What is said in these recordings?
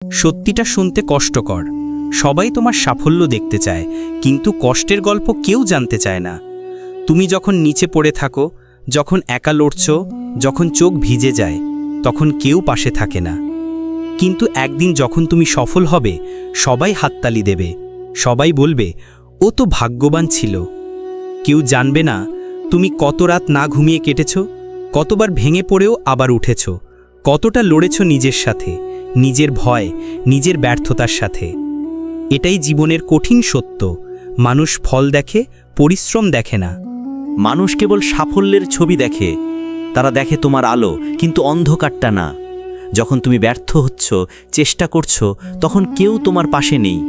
সত্যিটা শুনতে কষ্টকর। সবাই তোমার সাফল্য দেখতে চায়, কিন্তু কষ্টের গল্প কেউ জানতে চায় না। তুমি যখন নিচে পড়ে থাকো, যখন একা লড়ছ, যখন চোখ ভিজে যায়, তখন কেউ পাশে থাকে না। কিন্তু একদিন যখন তুমি সফল হবে, সবাই হাততালি দেবে, সবাই বলবে ও তো ভাগ্যবান ছিল। কেউ জানবে না তুমি কত রাত না ঘুমিয়ে কেটেছ, কতবার ভেঙে পড়েও আবার উঠেছ, কতটা লড়েছ নিজের সাথে, নিজের ভয়, নিজের ব্যর্থতার সাথে। এটাই জীবনের কঠিন সত্য। মানুষ ফল দেখে, পরিশ্রম দেখে না। মানুষ কেবল সাফল্যের ছবি দেখে, তারা দেখে তোমার আলো, কিন্তু অন্ধকারটা না। যখন তুমি ব্যর্থ হচ্ছ, চেষ্টা করছো, তখন কেউ তোমার পাশে নেই,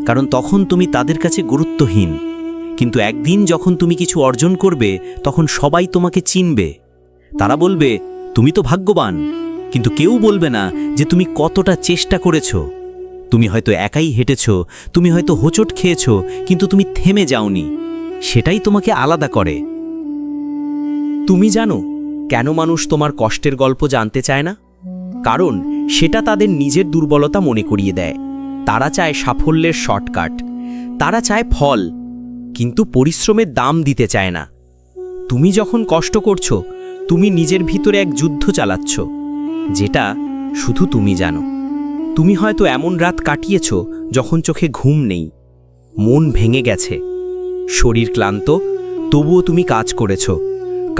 কারণ তখন তুমি তাদের কাছে গুরুত্বহীন। কিন্তু একদিন যখন তুমি কিছু অর্জন করবে, তখন সবাই তোমাকে চিনবে। তারা বলবে তুমি তো ভাগ্যবান, কিন্তু কেউ বলবে না যে তুমি কতটা চেষ্টা করেছো। তুমি হয়তো একাই হেঁটেছো, তুমি হয়তো হোঁচট খেয়েছো, কিন্তু তুমি থেমে যাওনি। সেটাই তোমাকে আলাদা করে। তুমি জানো কেন মানুষ তোমার কষ্টের গল্প জানতে চায় না? কারণ সেটা তাদের নিজের দুর্বলতা মনে করিয়ে দেয়। তারা চায় সাফল্যের শর্টকাট, তারা চায় ফল, কিন্তু পরিশ্রমের দাম দিতে চায় না। তুমি যখন কষ্ট করছো, তুমি নিজের ভিতরে এক যুদ্ধ চালাচ্ছ, যেটা শুধু তুমি জানো। তুমি হয়তো এমন রাত কাটিয়েছ যখন চোখে ঘুম নেই, মন ভেঙে গেছে, শরীর ক্লান্ত, তবুও তুমি কাজ করেছ,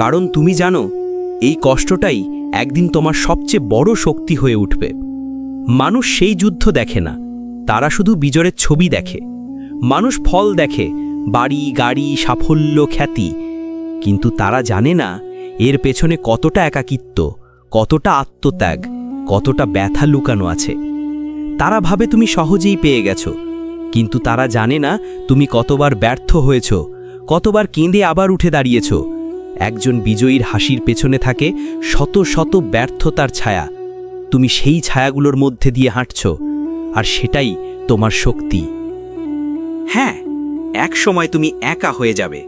কারণ তুমি জানো এই কষ্টটাই একদিন তোমার সবচেয়ে বড় শক্তি হয়ে উঠবে। মানুষ সেই যুদ্ধ দেখে না, তারা শুধু বিজয়ের ছবি দেখে। মানুষ ফল দেখে, বাড়ি, গাড়ি, সাফল্য, খ্যাতি, কিন্তু তারা জানে না এর পেছনে কতটা একাকিত্ব, কতটা আত্মত্যাগ, কতটা ব্যথা লুকানো আছে। তারা ভাবে তুমি সহজেই পেয়ে গেছো, কিন্তু তারা জানে না তুমি কতবার ব্যর্থ হয়েছ, কতবার কেঁদে আবার উঠে দাঁড়িয়েছ। একজন বিজয়ীর হাসির পেছনে থাকে শত শত ব্যর্থতার ছায়া। তুমি সেই ছায়াগুলোর মধ্যে দিয়ে হাঁটছ, আর সেটাই তোমার শক্তি। হ্যাঁ, এক সময় তুমি একা হয়ে যাবে।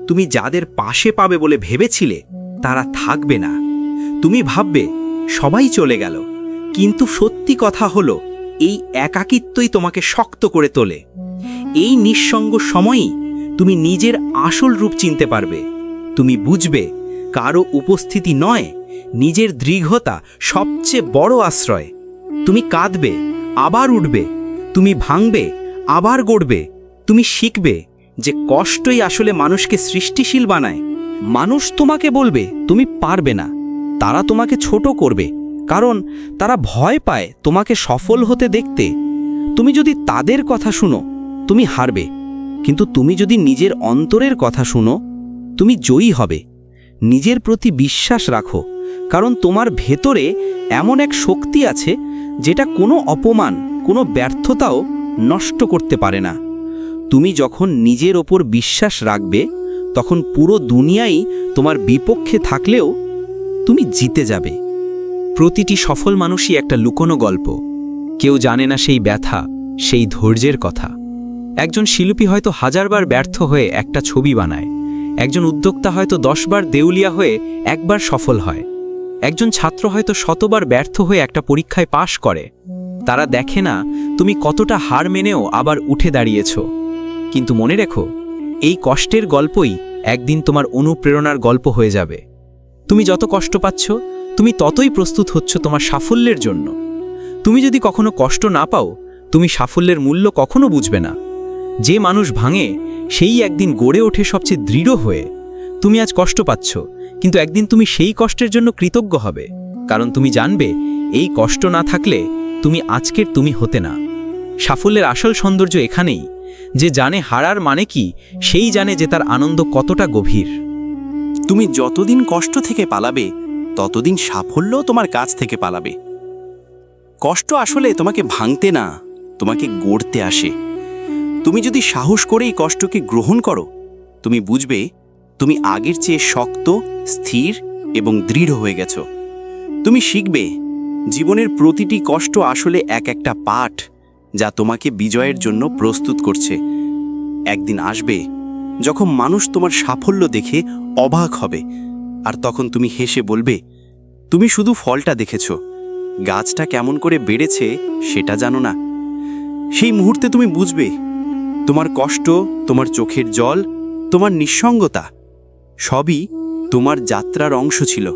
তুমি যাদের পাশে পাবে বলে ভেবেছিলে, তারা থাকবে না। তুমি ভাববে সবাই চলে গেল, কিন্তু সত্যি কথা হলো এই একাকিত্বই তোমাকে শক্ত করে তোলে। এই নিঃসঙ্গ সময়ই তুমি নিজের আসল রূপ চিনতে পারবে। তুমি বুঝবে কারো উপস্থিতি নয়, নিজের দৃঢ়তা সবচেয়ে বড় আশ্রয়। তুমি কাঁদবে, আবার উঠবে, তুমি ভাঙবে, আবার গড়বে। তুমি শিখবে যে কষ্টই আসলে মানুষকে সৃষ্টিশীল বানায়। মানুষ তোমাকে বলবে তুমি পারবে না, তারা তোমাকে ছোট করবে, কারণ তারা ভয় পায় তোমাকে সফল হতে দেখতে। তুমি যদি তাদের কথা শুনো, তুমি হারবে, কিন্তু তুমি যদি নিজের অন্তরের কথা শুনো, তুমি জয়ী হবে। নিজের প্রতি বিশ্বাস রাখো, কারণ তোমার ভেতরে এমন এক শক্তি আছে যেটা কোনো অপমান, কোনো ব্যর্থতাও নষ্ট করতে পারে না। তুমি যখন নিজের ওপর বিশ্বাস রাখবে, তখন পুরো দুনিয়াই তোমার বিপক্ষে থাকলেও তুমি জিতে যাবে। প্রতিটি সফল মানুষই একটা লুকোনো গল্প। কেউ জানে না সেই ব্যথা, সেই ধৈর্যের কথা। একজন শিল্পী হয়তো 1000 বার ব্যর্থ হয়ে একটা ছবি বানায়, একজন উদ্যোক্তা হয়তো 10 বার দেউলিয়া হয়ে একবার সফল হয়, একজন ছাত্র হয়তো 100 বার ব্যর্থ হয়ে একটা পরীক্ষায় পাশ করে। তারা দেখে না তুমি কতটা হার মেনেও আবার উঠে দাঁড়িয়েছ। কিন্তু মনে রেখো, এই কষ্টের গল্পই একদিন তোমার অনুপ্রেরণার গল্প হয়ে যাবে। তুমি যত কষ্ট পাচ্ছ, তুমি ততই প্রস্তুত হচ্ছ তোমার সাফল্যের জন্য। তুমি যদি কখনো কষ্ট না পাও, তুমি সাফল্যের মূল্য কখনো বুঝবে না। যে মানুষ ভাঙে, সেই একদিন গড়ে ওঠে সবচেয়ে দৃঢ় হয়ে। তুমি আজ কষ্ট পাচ্ছ, কিন্তু একদিন তুমি সেই কষ্টের জন্য কৃতজ্ঞ হবে, কারণ তুমি জানবে এই কষ্ট না থাকলে তুমি আজকের তুমি হতে না। সাফল্যের আসল সৌন্দর্য এখানেই, যে জানে হারার মানে কি, সেই জানে যে তার আনন্দ কতটা গভীর। তুমি যতদিন কষ্ট থেকে পালাবে, ততদিন সাফল্য তোমার কাছ থেকে পালাবে। কষ্ট আসলে তোমাকে ভাঙতে না, তোমাকে গড়তে আসে। তুমি যদি সাহস করে এই কষ্টকে গ্রহণ করো, তুমি বুঝবে তুমি আগের চেয়ে শক্ত, স্থির এবং দৃঢ় হয়ে গেছো। তুমি শিখবে জীবনের প্রতিটি কষ্ট আসলে এক একটা পাঠ, যা তোমাকে বিজয়ের জন্য প্রস্তুত করছে। একদিন আসবে যখন মানুষ তোমার সাফল্য দেখে অবাক হবে, আর তখন তুমি হেসে বলবে তুমি শুধু ফলটা দেখেছ, গাছটা কেমন করে বেড়েছে সেটা জানো না। সেই মুহূর্তে তুমি বুঝবে তোমার কষ্ট, তোমার চোখের জল, তোমার নিঃসঙ্গতা সবই তোমার যাত্রার অংশ ছিল।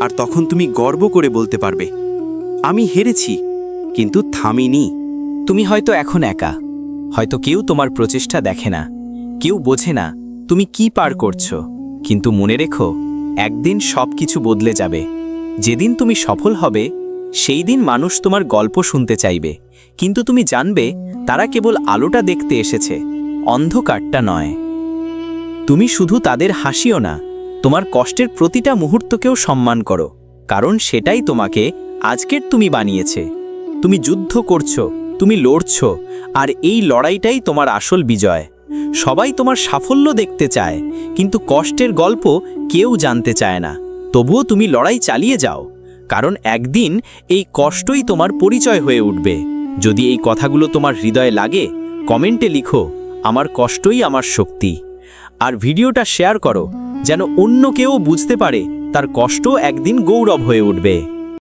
আর তখন তুমি গর্ব করে বলতে পারবে, আমি হেরেছি কিন্তু থামিনি। তুমি হয়তো এখন একা, হয়তো কেউ তোমার প্রচেষ্টা দেখে না, কেউ বোঝে না তুমি কি পার করছো। কিন্তু মনে রেখো, একদিন সব কিছু বদলে যাবে। যেদিন তুমি সফল হবে সেই দিন মানুষ তোমার গল্প শুনতে চাইবে, কিন্তু তুমি জানবে তারা কেবল আলোটা দেখতে এসেছে, অন্ধকারটা নয়। তুমি শুধু তাদের হাসিও না, তোমার কষ্টের প্রতিটা মুহূর্তকেও সম্মান করো, কারণ সেটাই তোমাকে আজকের তুমি বানিয়েছে। তুমি যুদ্ধ করছো, তুমি লড়ছো, আর এই লড়াইটাই তোমার আসল বিজয়। সবাই তোমার সাফল্য দেখতে চায়, কিন্তু কষ্টের গল্প কেউ জানতে চায় না। তবুও তুমি লড়াই চালিয়ে যাও, কারণ একদিন এই কষ্টই তোমার পরিচয় হয়ে উঠবে। যদি এই কথাগুলো তোমার হৃদয়ে লাগে, কমেন্টে লিখো, আমার কষ্টই আমার শক্তি। আর ভিডিওটা শেয়ার করো, যেন অন্য কেউ বুঝতে পারে তার কষ্ট একদিন গৌরব হয়ে উঠবে।